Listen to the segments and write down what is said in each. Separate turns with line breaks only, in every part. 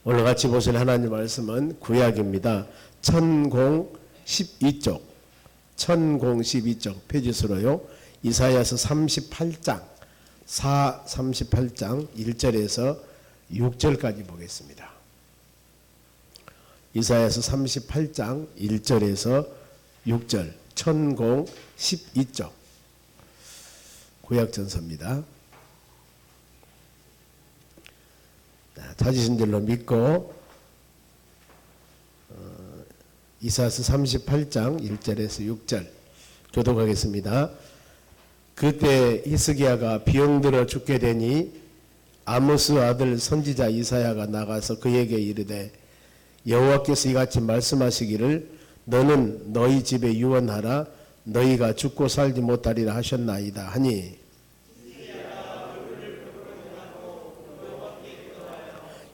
오늘 같이 보실 하나님 말씀은 구약입니다. 천공 12쪽, 천공 12쪽 페이지수로요. 이사야서 38장 38장 1절에서 6절까지 보겠습니다. 이사야서 38장 1절에서 6절 천공 12쪽 구약전서입니다. 찾으신 줄로 믿고 이사야서 38장 1절에서 6절 교독하겠습니다. 그때 히스기야가 병들어 죽게 되니 아모스 아들 선지자 이사야가 나가서 그에게 이르되 여호와께서 이같이 말씀하시기를 너는 너희 집에 유언하라 너희가 죽고 살지 못하리라 하셨나이다 하니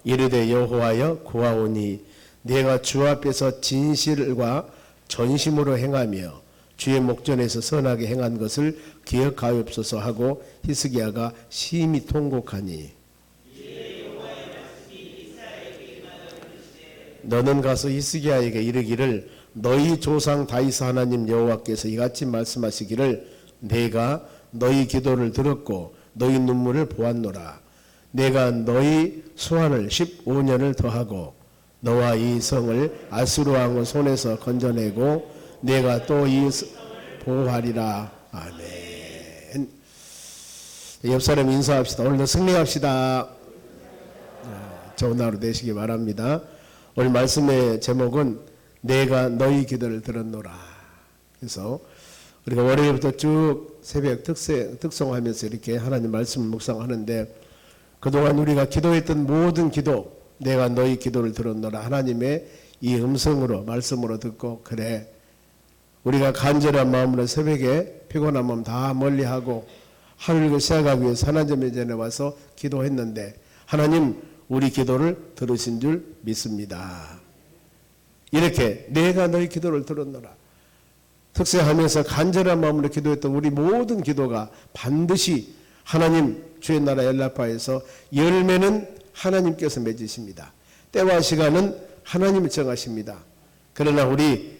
이르되 여호와여 구하오니 내가 주 앞에서 진실과 전심으로 행하며 주의 목전에서 선하게 행한 것을 기억하옵소서 하고 히스기야가 심히 통곡하니 너는 가서 히스기야에게 이르기를 너희 조상 다윗 하나님 여호와께서 이같이 말씀하시기를 내가 너희 기도를 들었고 너희 눈물을 보았노라. 내가 너희 소환을 15년을 더하고 너와 이 성을 아수르 왕의 손에서 건져내고 내가 또 이 보호하리라. 아멘. 옆 사람 인사합시다. 오늘도 승리합시다. 좋은 하루 되시기 바랍니다. 오늘 말씀의 제목은 내가 너희 기도를 들었노라. 그래서 우리가 월요일부터 쭉 새벽 특송하면서 이렇게 하나님 말씀을 묵상하는데 그동안 우리가 기도했던 모든 기도 내가 너희 기도를 들었노라. 하나님의 이 음성으로 말씀으로 듣고 그래 우리가 간절한 마음으로 새벽에 피곤한 마음 다 멀리하고 하늘을 시작하기 위해서 하나님의 전에 와서 기도했는데 하나님 우리 기도를 들으신 줄 믿습니다. 이렇게 내가 너희 기도를 들었노라. 특세하면서 간절한 마음으로 기도했던 우리 모든 기도가 반드시 하나님 주의 나라 엘라파에서 열매는 하나님께서 맺으십니다. 때와 시간은 하나님이 정하십니다. 그러나 우리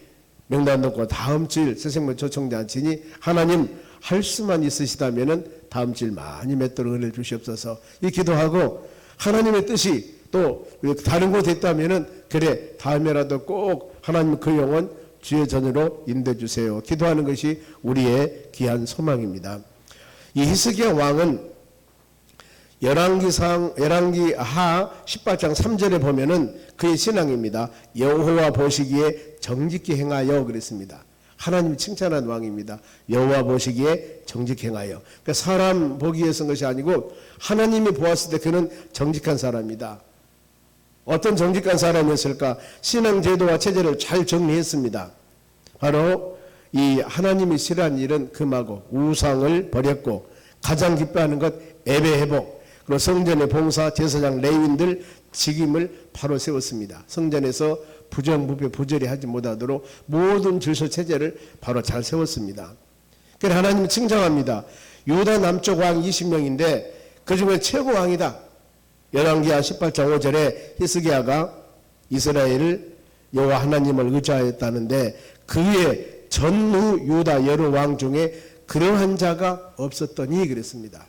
명단 놓고 다음 주일 새생명 초청잔치니 하나님 할 수만 있으시다면 다음 주일 많이 맺도록 은혜를 주시옵소서. 이 기도하고 하나님의 뜻이 또 다른 곳에 있다면 그래 다음에라도 꼭 하나님 그 영혼 주의 전으로 인도해 주세요. 기도하는 것이 우리의 귀한 소망입니다. 이 히스기야 왕은 열왕기하 18장 3절에 보면은 그의 신앙입니다. 여호와 보시기에 정직히 행하여 그랬습니다. 하나님 칭찬한 왕입니다. 여호와 보시기에 정직히 행하여. 그러니까 사람 보기에 쓴 것이 아니고 하나님이 보았을 때 그는 정직한 사람이다. 어떤 정직한 사람이었을까? 신앙 제도와 체제를 잘 정리했습니다. 바로 이 하나님이 싫어하는 일은 금하고 우상을 버렸고 가장 기뻐하는 것 예배 회복 그리고 성전의 봉사 제사장 레위인들 직임을 바로 세웠습니다. 성전에서 부정부패 부조리 하지 못하도록 모든 질서 체제를 바로 잘 세웠습니다. 그래서 하나님은 칭찬합니다. 유다 남쪽 왕 20명인데 그 중에 최고 왕이다. 열왕기하 18장 5절에 히스기야가 이스라엘을 여호와 하나님을 의지하였다는데 그의 전후 유다 여러 왕 중에 그러한 자가 없었더니 그랬습니다.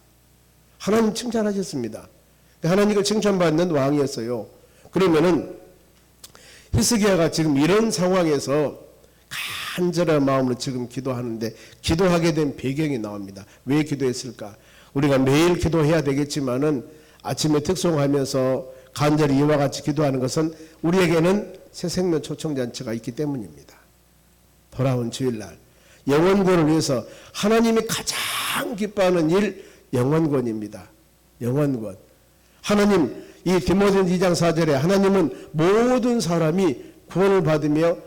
하나님 칭찬하셨습니다. 하나님을 칭찬받는 왕이었어요. 그러면은 히스기야가 지금 이런 상황에서 간절한 마음으로 지금 기도하는데 기도하게 된 배경이 나옵니다. 왜 기도했을까? 우리가 매일 기도해야 되겠지만은 아침에 특송하면서 간절히 이와 같이 기도하는 것은 우리에게는 새 생명 초청잔치가 있기 때문입니다. 돌아온 주일날 영원권을 위해서 하나님이 가장 기뻐하는 일 영원권입니다. 영원권. 하나님 이 디모데 2장 4절에 하나님은 모든 사람이 구원을 받으며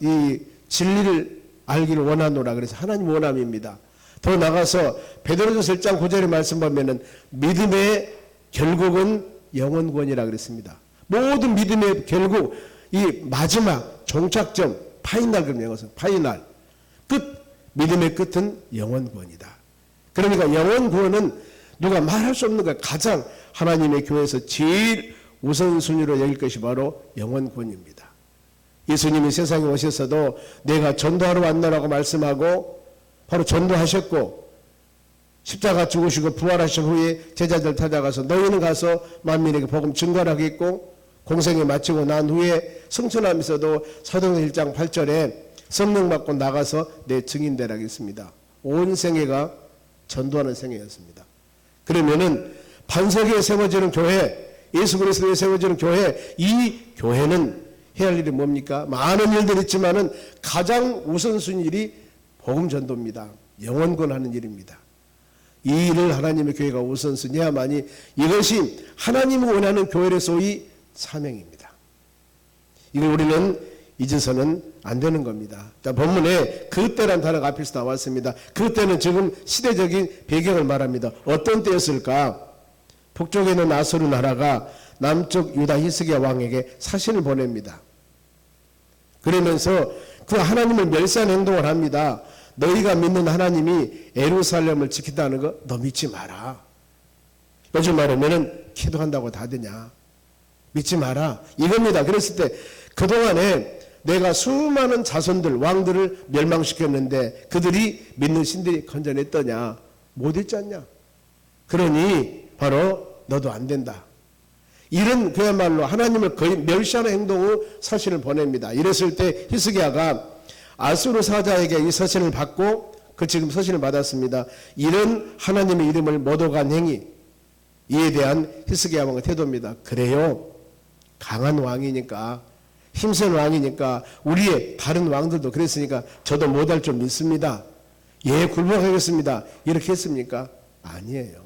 이 진리를 알기를 원하노라. 그래서 하나님 원함입니다. 더 나가서 베드로전서 1장 9절의 말씀 보면은 믿음의 결국은 영원권이라 그랬습니다. 모든 믿음의 결국 이 마지막 종착점 파이널 그런 영어서 파이널 끝 믿음의 끝은 영원권이다. 그러니까 영원권은 누가 말할 수 없는 것 가장 하나님의 교회에서 제일 우선순위로 여길 것이 바로 영혼구원입니다. 예수님이 세상에 오셔서도 내가 전도하러 왔노라고 말씀하고 바로 전도하셨고, 십자가 죽으시고 부활하신 후에 제자들 찾아가서 너희는 가서 만민에게 복음 증거하겠고, 공생에 마치고 난 후에 승천하면서도 사도행전 1장 8절에 성령 받고 나가서 내 증인되라 했습니다. 온 생애가 전도하는 생애였습니다. 그러면은 반석에 세워지는 교회, 예수 그리스도에 세워지는 교회, 이 교회는 해야 할 일이 뭡니까? 많은 일들이 있지만은 가장 우선순위 일이 복음 전도입니다. 영혼구원하는 일입니다. 이 일을 하나님의 교회가 우선순위해야만이 이것이 하나님이 원하는 교회의 소위 사명입니다. 이걸 우리는 잊어서는 안 되는 겁니다. 자, 본문에 그때란 단어가 앞에서 나왔습니다. 그때는 지금 시대적인 배경을 말합니다. 어떤 때였을까? 북쪽에 있는 아수르 나라가 남쪽 유다 히스기야 왕에게 사신을 보냅니다. 그러면서 그 하나님을 멸시하는 행동을 합니다. 너희가 믿는 하나님이 예루살렘을 지킨다는 거 너 믿지 마라. 요즘 말하면은 기도한다고 다 되냐? 믿지 마라. 이겁니다. 그랬을 때 그동안에 내가 수많은 자손들, 왕들을 멸망시켰는데 그들이 믿는 신들이 건져냈더냐? 못 있잖냐? 그러니 바로 너도 안 된다. 이런 그야말로 하나님을 거의 멸시하는 행동으로 서신을 보냅니다. 이랬을 때 히스기야가 아수르 사자에게 이 서신을 받고 그 지금 서신을 받았습니다. 이런 하나님의 이름을 모독한 행위, 이에 대한 히스기야 왕의 태도입니다. 그래요. 강한 왕이니까, 힘센 왕이니까, 우리의 다른 왕들도 그랬으니까 저도 못할 줄 믿습니다. 예, 굴복하겠습니다. 이렇게 했습니까? 아니에요.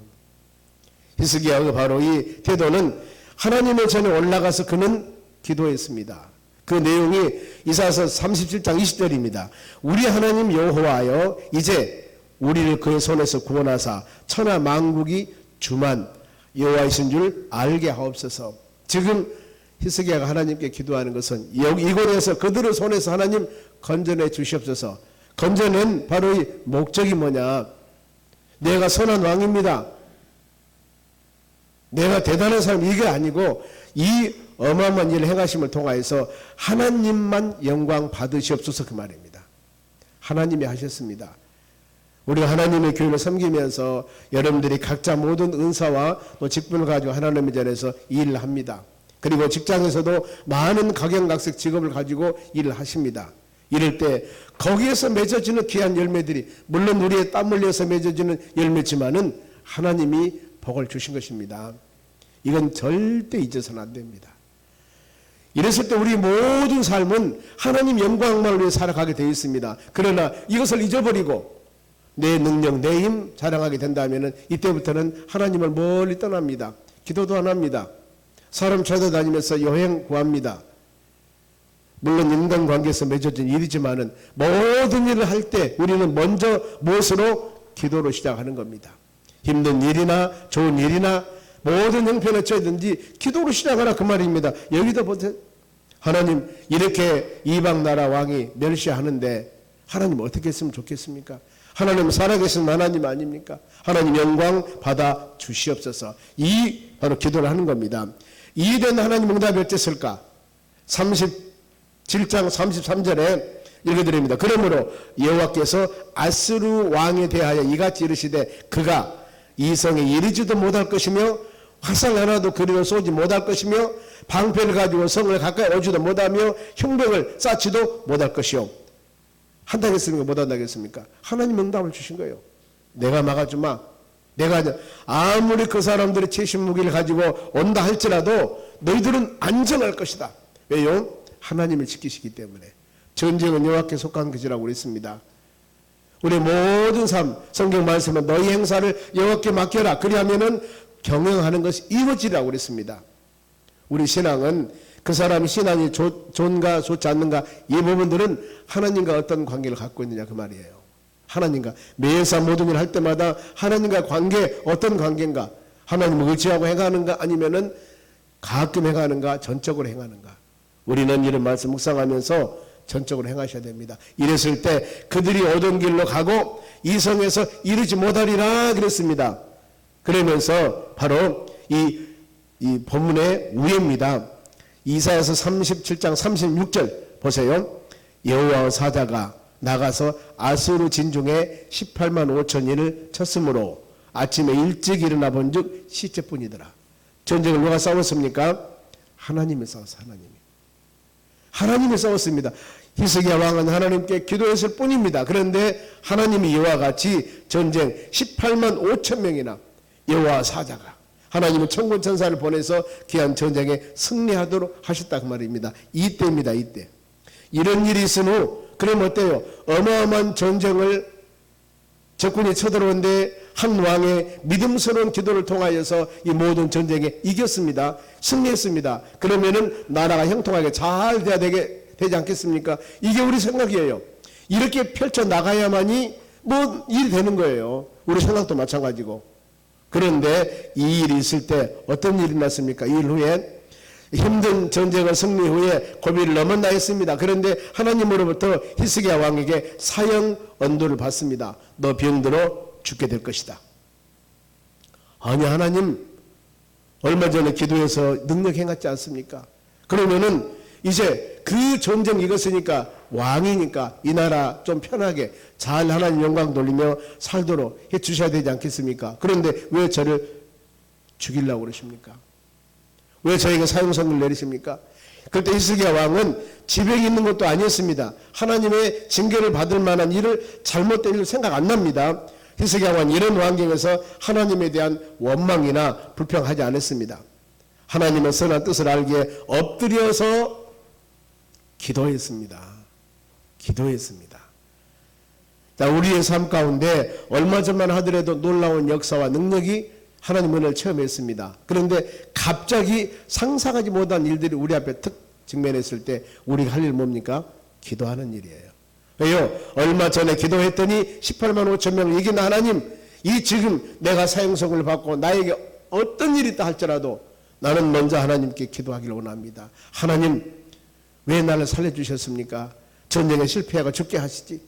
히스기야의 바로 이 태도는 하나님의 전에 올라가서 그는 기도했습니다. 그 내용이 이사야서 37장 20절입니다. 우리 하나님 여호와여 이제 우리를 그의 손에서 구원하사 천하 만국이 주만 여호와이신 줄 알게 하옵소서. 지금 히스기야가 하나님께 기도하는 것은 이곳에서 그들의 손에서 하나님 건져내 주시옵소서. 건져낸 바로 이 목적이 뭐냐? 내가 선한 왕입니다. 내가 대단한 사람, 이게 아니고 이 어마어마한 일을 행하심을 통하여서 하나님만 영광 받으시옵소서, 그 말입니다. 하나님이 하셨습니다. 우리가 하나님의 교회를 섬기면서 여러분들이 각자 모든 은사와 또 직분을 가지고 하나님의 전에서 일을 합니다. 그리고 직장에서도 많은 각양각색 직업을 가지고 일을 하십니다. 이럴 때 거기에서 맺어지는 귀한 열매들이, 물론 우리의 땀 흘려서 맺어지는 열매지만은 하나님이 복을 주신 것입니다. 이건 절대 잊어서는 안 됩니다. 이랬을 때 우리 모든 삶은 하나님 영광만을 위해 살아가게 되어 있습니다. 그러나 이것을 잊어버리고 내 능력, 내 힘 자랑하게 된다면 이때부터는 하나님을 멀리 떠납니다. 기도도 안 합니다. 사람 찾아다니면서 여행 구합니다. 물론 인간관계에서 맺어진 일이지만은 모든 일을 할 때 우리는 먼저 무엇으로? 기도로 시작하는 겁니다. 힘든 일이나 좋은 일이나 모든 형편에 처해든지 기도로 시작하라, 그 말입니다. 여기도 보세요. 하나님 이렇게 이방 나라 왕이 멸시하는데 하나님 어떻게 했으면 좋겠습니까? 하나님 살아계신 하나님 아닙니까? 하나님 영광 받아 주시옵소서. 이 바로 기도를 하는 겁니다. 이된 하나님 응답이 어땠을까? 37장 33절에 읽어드립니다. 그러므로 여호와께서 아스루 왕에 대하여 이같이 이르시되 그가 이 성에 이르지도 못할 것이며 화살 하나도 그리로 쏘지 못할 것이며 방패를 가지고 성을 가까이 오지도 못하며 흉병을 쌓지도 못할 것이요. 한다겠습니까? 못한다겠습니까? 하나님 응답을 주신 거예요. 내가 막아주마. 내가 아무리 그 사람들이 최신 무기를 가지고 온다 할지라도 너희들은 안전할 것이다. 왜요? 하나님을 지키시기 때문에. 전쟁은 여호와께 속한 것이라고 그랬습니다. 우리 모든 삶, 성경 말씀은 너희 행사를 여호와께 맡겨라. 그리하면은 경영하는 것이 이루어지라고 그랬습니다. 우리 신앙은 그 사람이 신앙이 좋은가 좋지 않는가 이 부분들은 하나님과 어떤 관계를 갖고 있느냐, 그 말이에요. 하나님과 매사 모든 일을 할 때마다 하나님과 관계, 어떤 관계인가? 하나님을 의지하고 행하는가, 아니면은 가끔 행하는가, 전적으로 행하는가? 우리는 이런 말씀 묵상하면서 전적으로 행하셔야 됩니다. 이랬을 때 그들이 오던 길로 가고 이 성에서 이르지 못하리라 그랬습니다. 그러면서 바로 이 이 본문의 위에입니다. 이사야서 37장 36절 보세요. 여호와의 사자가 나가서 아수르 진중에 18만 5천인을 쳤으므로 아침에 일찍 일어나 본즉 시체뿐이더라. 전쟁을 누가 싸웠습니까? 하나님이 싸웠어. 하나님이 싸웠습니다. 히스기야 왕은 하나님께 기도했을 뿐입니다. 그런데 하나님이 이와 같이 전쟁 18만 5천 명이나 여호와 사자가 하나님은 천군 천사를 보내서 귀한 전쟁에 승리하도록 하셨다 그 말입니다. 이때입니다. 이때. 이런 일이 있은 후 그럼 어때요? 어마어마한 전쟁을 적군이 쳐들어오는데 한 왕의 믿음스러운 기도를 통하여서 이 모든 전쟁에 이겼습니다. 승리했습니다. 그러면은 나라가 형통하게 잘 돼야 되지 않겠습니까? 이게 우리 생각이에요. 이렇게 펼쳐 나가야만이 뭐 일이 되는 거예요. 우리 생각도 마찬가지고. 그런데 이 일이 있을 때 어떤 일이 났습니까? 이 일 후에 힘든 전쟁을 승리 후에 고비를 넘었나 했습니다. 그런데 하나님으로부터 히스기야 왕에게 사형 언도를 받습니다. 너 병들어 죽게 될 것이다. 아니 하나님 얼마 전에 기도해서 능력 행했지 않습니까? 그러면은 이제 그 전쟁 이겼으니까 왕이니까 이 나라 좀 편하게 잘 하나님 영광 돌리며 살도록 해 주셔야 되지 않겠습니까? 그런데 왜 저를 죽이려고 그러십니까? 왜 저에게 사형선을 내리십니까? 그때 히스기야 왕은 지병이 있는 것도 아니었습니다. 하나님의 징계를 받을 만한 일을 잘못된 일을 생각 안 납니다. 히스기야 왕은 이런 환경에서 하나님에 대한 원망이나 불평하지 않았습니다. 하나님의 선한 뜻을 알기에 엎드려서 기도했습니다. 자, 우리의 삶 가운데 얼마 전만 하더라도 놀라운 역사와 능력이 하나님 은혜를 체험했습니다. 그런데 갑자기 상상하지 못한 일들이 우리 앞에 특 직면했을 때 우리가 할 일 뭡니까? 기도하는 일이에요. 왜요? 얼마 전에 기도했더니 18만 5천 명을 이긴 하나님, 이 지금 내가 사형선고를 받고 나에게 어떤 일이 있다 할지라도 나는 먼저 하나님께 기도하기를 원합니다. 하나님, 왜 나를 살려주셨습니까? 전쟁에 실패하고 죽게 하시지.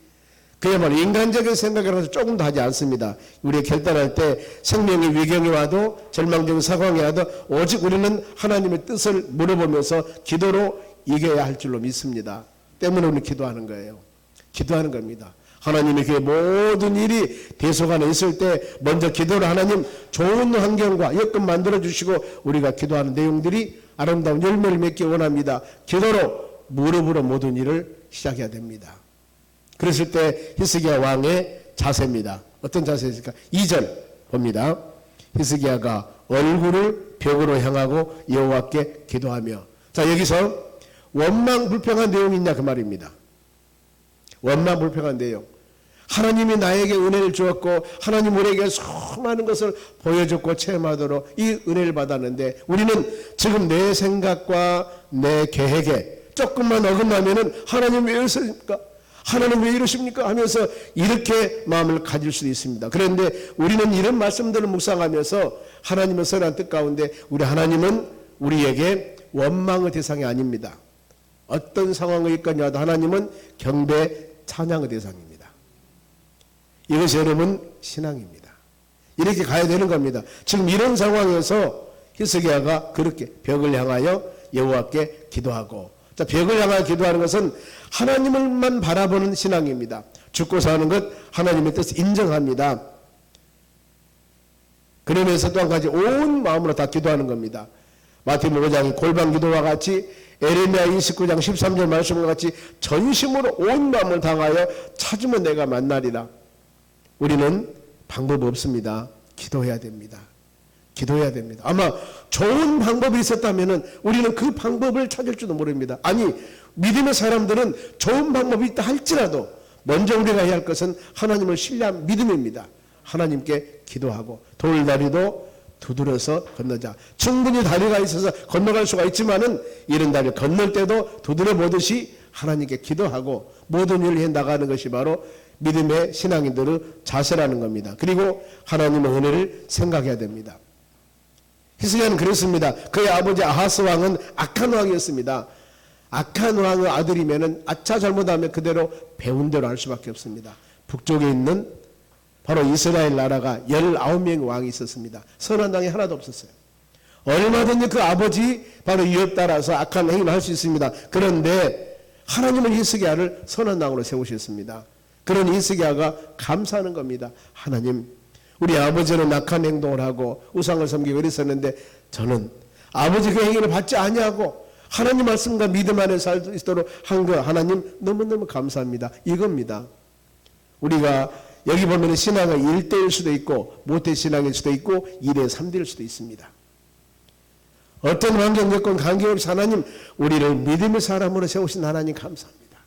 그야말로 인간적인 생각이라서 조금도 하지 않습니다. 우리가 결단할 때 생명의 위경이 와도 절망적인 상황이 와도 오직 우리는 하나님의 뜻을 물어보면서 기도로 이겨야 할 줄로 믿습니다. 때문에 우리는 기도하는 거예요. 기도하는 겁니다. 하나님이 그 모든 일이 대속안에 있을 때 먼저 기도를 하나님 좋은 환경과 여건 만들어주시고 우리가 기도하는 내용들이 아름다운 열매를 맺기 원합니다. 기도로 무릎으로 모든 일을 시작해야 됩니다. 그랬을 때 히스기야 왕의 자세입니다. 어떤 자세였을까? 2절 봅니다. 히스기야가 얼굴을 벽으로 향하고 여호와께 기도하며. 자, 여기서 원망 불평한 내용이 있냐 그 말입니다. 원망 불평한 내용. 하나님이 나에게 은혜를 주었고 하나님 우리에게 수많은 것을 보여줬고 체험하도록 이 은혜를 받았는데 우리는 지금 내 생각과 내 계획에 조금만 어긋나면은 하나님 왜 이러십니까? 하나님 왜 이러십니까? 하면서 이렇게 마음을 가질 수도 있습니다. 그런데 우리는 이런 말씀들을 묵상하면서 하나님의 선한 뜻 가운데 우리 하나님은 우리에게 원망의 대상이 아닙니다. 어떤 상황이 있거냐도 하나님은 경배 찬양의 대상입니다. 이것이 여러분 신앙입니다. 이렇게 가야 되는 겁니다. 지금 이런 상황에서 히스기야가 그렇게 벽을 향하여 여호와께 기도하고, 자, 벽을 향하여 기도하는 것은 하나님을만 바라보는 신앙입니다. 죽고 사는 것 하나님의 뜻을 인정합니다. 그러면서 또 한 가지 온 마음으로 다 기도하는 겁니다. 마태복음 5장의 골방 기도와 같이 에레미야 29장 13절 말씀과 같이 전심으로 온 마음을 당하여 찾으면 내가 만나리라. 우리는 방법 없습니다. 기도해야 됩니다. 기도해야 됩니다. 아마 좋은 방법이 있었다면 우리는 그 방법을 찾을지도 모릅니다. 아니, 믿음의 사람들은 좋은 방법이 있다 할지라도 먼저 우리가 해야 할 것은 하나님을 신뢰한 믿음입니다. 하나님께 기도하고 돌다리도 두드려서 건너자. 충분히 다리가 있어서 건너갈 수가 있지만은 이런 다리를 건널 때도 두드려 보듯이 하나님께 기도하고 모든 일을 해 나가는 것이 바로 믿음의 신앙인들의 자세라는 겁니다. 그리고 하나님의 은혜를 생각해야 됩니다. 히스기야는 그랬습니다. 그의 아버지 아하스 왕은 악한 왕이었습니다. 악한 왕의 아들이면은 아차 잘못하면 그대로 배운 대로 할 수밖에 없습니다. 북쪽에 있는 바로 이스라엘 나라가 19명의 왕이 있었습니다. 선한 왕이 하나도 없었어요. 얼마든지 그 아버지 바로 유업 따라서 악한 행위를 할 수 있습니다. 그런데 하나님은 히스기야를 선한 왕으로 세우셨습니다. 그런 히스기야가 감사하는 겁니다. 하나님, 우리 아버지는 악한 행동을 하고 우상을 섬기고 이랬었는데 저는 아버지 그 행위를 받지 아니하고 하나님 말씀과 믿음 안에 살 수 있도록 한 거 하나님 너무너무 감사합니다. 이겁니다. 우리가 여기 보면 신앙은 1대일 수도 있고 모태신앙일 수도 있고 2대 3대일 수도 있습니다. 어떤 환경 여건 관계없이 하나님 우리를 믿음의 사람으로 세우신 하나님 감사합니다.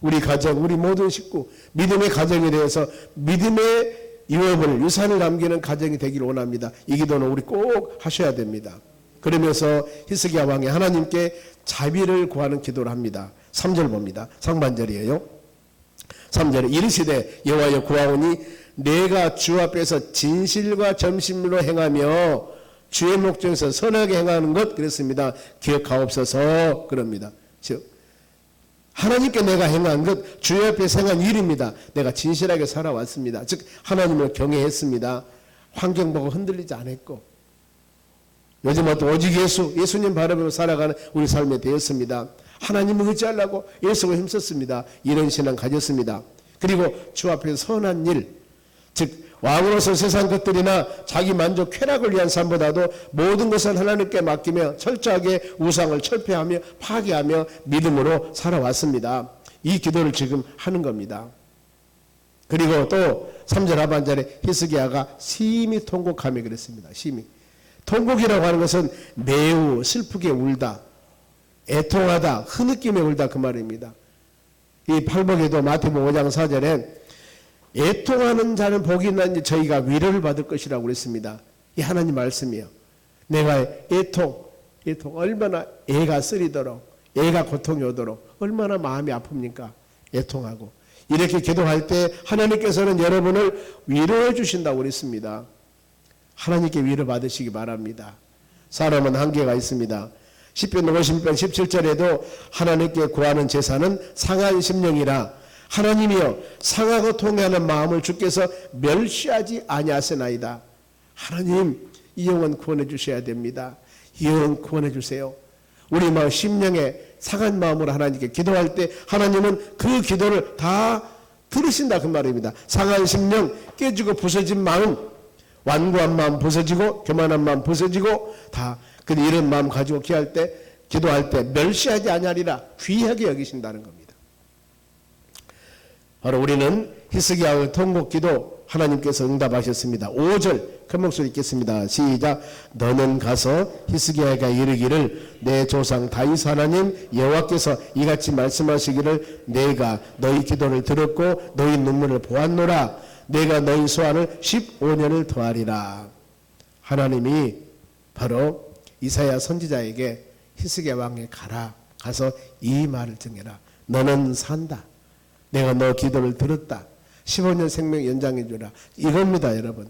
우리 가정, 우리 모든 식구 믿음의 가정에 대해서 믿음의 유업을 유산을 남기는 가정이 되기를 원합니다. 이 기도는 우리 꼭 하셔야 됩니다. 그러면서 히스기야 왕이 하나님께 자비를 구하는 기도를 합니다. 3절 봅니다. 상반절이에요. 3절에 이르시되 여호와여 구하오니 내가 주 앞에서 진실과 점심으로 행하며 주의 목전에서 선하게 행하는 것 그랬습니다. 기억하옵소서 그럽니다. 즉 하나님께 내가 행한 것 주의 앞에서 행한 일입니다. 내가 진실하게 살아왔습니다. 즉 하나님을 경외했습니다. 환경 보고 흔들리지 않았고 요즘은 또 오직 예수님 바라보며 살아가는 우리 삶이 되었습니다. 하나님을 의지하려고 예수를 힘썼습니다. 이런 신앙 가졌습니다. 그리고 주 앞에서 선한 일, 즉 왕으로서 세상 것들이나 자기 만족 쾌락을 위한 삶보다도 모든 것을 하나님께 맡기며 철저하게 우상을 철폐하며 파괴하며 믿음으로 살아왔습니다. 이 기도를 지금 하는 겁니다. 그리고 또 3절 하반절에 히스기야가 심히 통곡하며 그랬습니다. 심히. 통곡이라고 하는 것은 매우 슬프게 울다, 애통하다, 흐느끼며 울다 그 말입니다. 이 팔복에도 마태복음 5장 4절에 애통하는 자는 복이 있나니 저희가 위로를 받을 것이라고 그랬습니다. 이 하나님 말씀이요. 내가 애통 얼마나 애가 쓰리도록 애가 고통이 오도록 얼마나 마음이 아픕니까? 애통하고 이렇게 기도할 때 하나님께서는 여러분을 위로해 주신다고 그랬습니다. 하나님께 위로 받으시기 바랍니다. 사람은 한계가 있습니다. 시편 50편 17절에도 하나님께 구하는 제사는 상한 심령이라 하나님이여 상하고 통회하는 마음을 주께서 멸시하지 아니하시나이다. 하나님 이 영혼 구원해 주셔야 됩니다. 이 영혼 구원해 주세요. 우리 마음 심령에 상한 마음으로 하나님께 기도할 때 하나님은 그 기도를 다 들으신다 그 말입니다. 상한 심령, 깨지고 부서진 마음, 완고한 마음 부서지고 교만한 마음 부서지고 다 근데 이런 마음 가지고 기도할 때 멸시하지 아니하리라 귀하게 여기신다는 겁니다. 바로 우리는 히스기야의 통곡 기도 하나님께서 응답하셨습니다. 5절 큰 목소리 읽겠습니다. 시작. 너는 가서 히스기야가 이르기를 내 조상 다윗 하나님 여호와께서 이같이 말씀하시기를 내가 너희 기도를 들었고 너희 눈물을 보았노라. 내가 너희 소원을 15년을 더하리라. 하나님이 바로 이사야 선지자에게 히스기야 왕에 가서 이 말을 정해라. 너는 산다. 내가 너 기도를 들었다. 15년 생명 연장해 주라. 이겁니다, 여러분.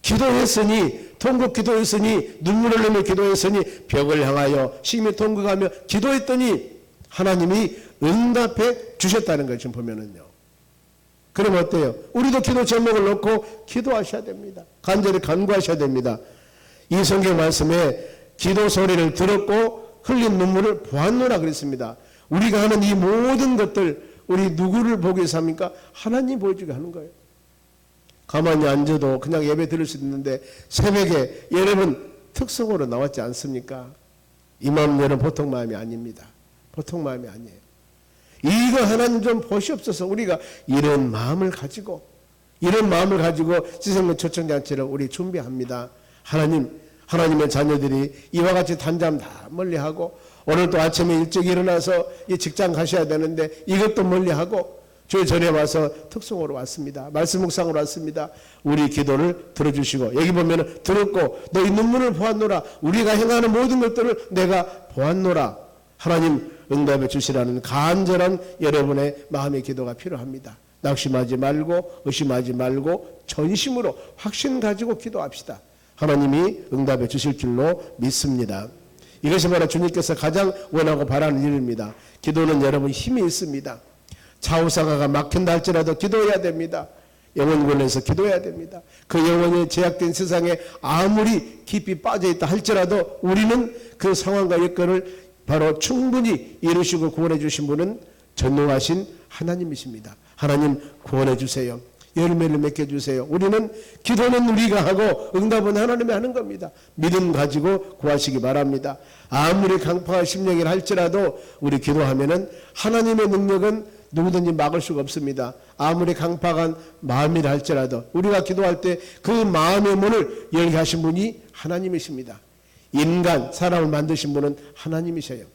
기도했으니 통곡 기도했으니 눈물을 흘리며 기도했으니 벽을 향하여 심히 통곡하며 기도했더니 하나님이 응답해 주셨다는 걸 지금 보면은요. 그럼 어때요? 우리도 기도 제목을 놓고 기도하셔야 됩니다. 간절히 간구하셔야 됩니다. 이 성경 말씀에 기도 소리를 들었고 흘린 눈물을 보았노라 그랬습니다. 우리가 하는 이 모든 것들 우리 누구를 보기 위해서 합니까? 하나님 보여주게 하는 거예요. 가만히 앉아도 그냥 예배 드릴 수 있는데 새벽에 여러분 특성으로 나왔지 않습니까? 이 마음 여러분 보통 마음이 아닙니다. 보통 마음이 아니에요. 이거 하나님 좀 보시옵소서. 우리가 이런 마음을 가지고 지성문 초청잔치를 우리 준비합니다. 하나님의 자녀들이 이와 같이 단잠 다 멀리하고 오늘 또 아침에 일찍 일어나서 이 직장 가셔야 되는데 이것도 멀리하고 저희 전에 와서 특송으로 왔습니다. 말씀 묵상으로 왔습니다. 우리 기도를 들어주시고 여기 보면 들었고 너희 눈물을 보았노라. 우리가 행하는 모든 것들을 내가 보았노라. 하나님 응답해 주시라는 간절한 여러분의 마음의 기도가 필요합니다. 낙심하지 말고 의심하지 말고 전심으로 확신 가지고 기도합시다. 하나님이 응답해 주실 줄로 믿습니다. 이것이 바로 주님께서 가장 원하고 바라는 일입니다. 기도는 여러분 힘이 있습니다. 좌우상하가 막힌다 할지라도 기도해야 됩니다. 영혼권에서 기도해야 됩니다. 그 영혼이 제약된 세상에 아무리 깊이 빠져있다 할지라도 우리는 그 상황과 여건을 바로 충분히 이루시고 구원해 주신 분은 전능하신 하나님이십니다. 하나님 구원해 주세요. 열매를 맺게 주세요. 우리는 기도는 우리가 하고 응답은 하나님이 하는 겁니다. 믿음 가지고 구하시기 바랍니다. 아무리 강팍한 심령이라 할지라도 우리 기도하면은 하나님의 능력은 누구든지 막을 수가 없습니다. 아무리 강팍한 마음이라 할지라도 우리가 기도할 때 그 마음의 문을 열게 하신 분이 하나님이십니다. 인간, 사람을 만드신 분은 하나님이셔요.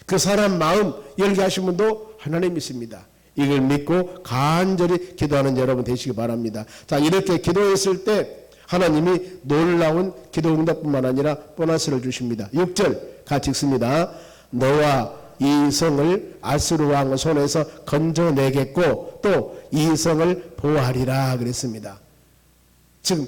그 사람 마음 열게 하신 분도 하나님이십니다. 이걸 믿고 간절히 기도하는 여러분 되시기 바랍니다. 자, 이렇게 기도했을 때 하나님이 놀라운 기도 응답뿐만 아니라 보너스를 주십니다. 6절 같이 읽습니다. 너와 이 성을 아수르 왕의 손에서 건져내겠고 또 이 성을 보호하리라 그랬습니다. 지금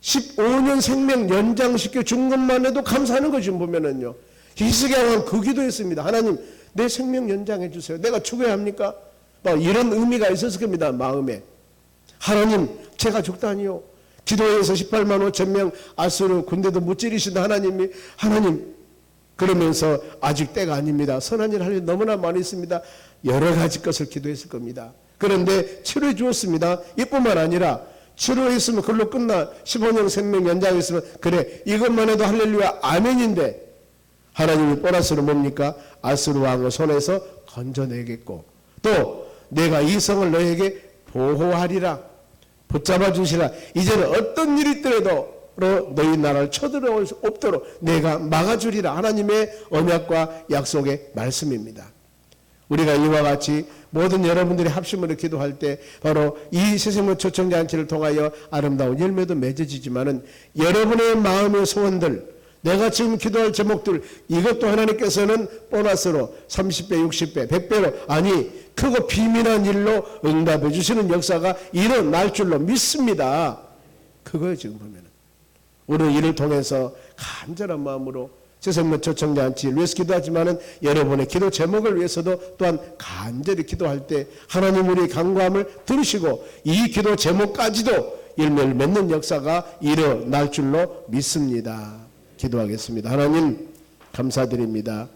15년 생명 연장시켜 준 것만 해도 감사하는 거 지금 보면은요. 히스기야 왕은 그 기도했습니다. 하나님 내 생명 연장해 주세요. 내가 죽어야 합니까? 이런 의미가 있었을 겁니다. 마음에. 하나님 제가 죽다니요. 기도해서 18만 5천 명 아수르 군대도 무찌르신다 하나님이. 하나님 그러면서 아직 때가 아닙니다. 선한 일 할 일 너무나 많이 있습니다. 여러 가지 것을 기도했을 겁니다. 그런데 치료해 주었습니다. 이뿐만 아니라 치료했으면 그걸로 끝나 15년 생명 연장했으면 그래 이것만 해도 할렐루야 아멘인데 하나님이 보너스로 뭡니까? 아수르 왕의 손에서 건져내겠고 또 내가 이 성을 너에게 보호하리라 붙잡아 주시라. 이제는 어떤 일이 있더라도 너희 나라를 쳐들어올 수 없도록 내가 막아주리라. 하나님의 언약과 약속의 말씀입니다. 우리가 이와 같이 모든 여러분들이 합심으로 기도할 때 바로 이 새생명 초청잔치를 통하여 아름다운 열매도 맺어지지만은 여러분의 마음의 소원들 내가 지금 기도할 제목들 이것도 하나님께서는 보너스로 30배 60배 100배로 아니 크고 비밀한 일로 응답해 주시는 역사가 일어날 줄로 믿습니다. 그거예요. 지금 보면은 오늘 이를 통해서 간절한 마음으로 새생명 초청잔치를 위해서 기도하지만은 여러분의 기도 제목을 위해서도 또한 간절히 기도할 때 하나님 우리의 간구함을 들으시고 이 기도 제목까지도 열매를 맺는 역사가 일어날 줄로 믿습니다. 기도하겠습니다. 하나님 감사드립니다.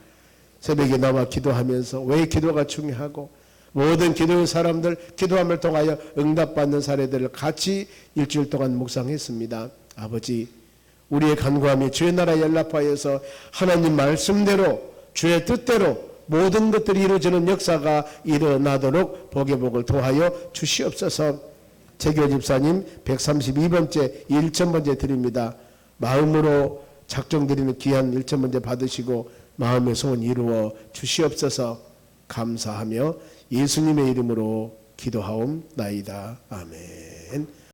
새벽에 나와 기도하면서 왜 기도가 중요하고 모든 기도의 사람들 기도함을 통하여 응답받는 사례들을 같이 일주일 동안 묵상했습니다. 아버지 우리의 간구함이 주의 나라에 연락하여서 하나님 말씀대로 주의 뜻대로 모든 것들이 이루어지는 역사가 일어나도록 복의 복을 도하여 주시옵소서. 재교 집사님 132번째 1,000번째 드립니다. 마음으로 작정드리는 귀한 1,000번째 받으시고 마음의 소원 이루어 주시옵소서. 감사하며 예수님의 이름으로 기도하옵나이다. 아멘.